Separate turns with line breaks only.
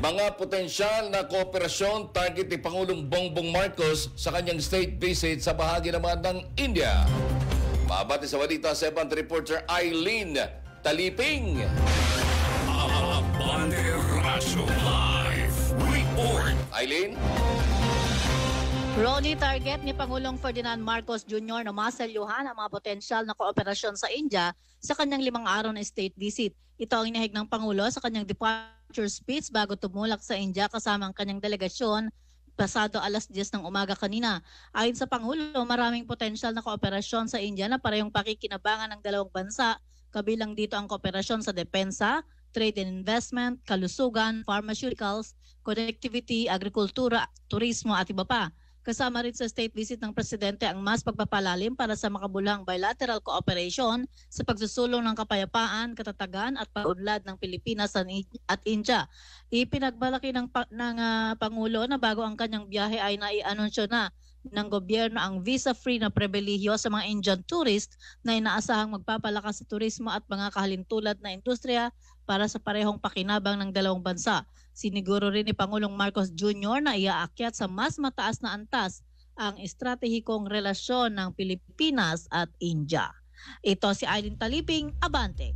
Mga potensyal na kooperasyon target ni Pangulong Bongbong Marcos sa kanyang state visit sa bahagi naman ng India. Mabati sa balita sa Abante reporter Eileen Taliping.
Abante Rasyo Live Report.
Eileen?
Ronnie, target ni Pangulong Ferdinand Marcos Jr. na maselyuhan ang mga potensyal na kooperasyon sa India sa kanyang 5 araw na state visit. Ito ang inihig ng Pangulo sa kanyang departure speech bago tumulak sa India kasama ang kanyang delegasyon pasado alas 10 ng umaga kanina. Ayon sa Pangulo, maraming potensyal na kooperasyon sa India na parehong pakikinabangan ng dalawang bansa. Kabilang dito ang kooperasyon sa depensa, trade and investment, kalusugan, pharmaceuticals, connectivity, agrikultura, turismo at iba pa. Kasama rin sa state visit ng Presidente ang mas pagpapalalim para sa makabuluhang bilateral cooperation sa pagsusulong ng kapayapaan, katatagan at pag-unlad ng Pilipinas at India. Ipinagbalaki ng Pangulo na bago ang kanyang biyahe ay nai-anunsyo na ng gobyerno ang visa-free na pribilehyo sa mga Indian tourist na inaasahang magpapalakas sa turismo at mga kahalintulad na industriya para sa parehong pakinabang ng dalawang bansa. Siniguro rin ni Pangulong Marcos Jr. na iaakyat sa mas mataas na antas ang estratehikong relasyon ng Pilipinas at India. Ito si Eileen Taliping, Abante.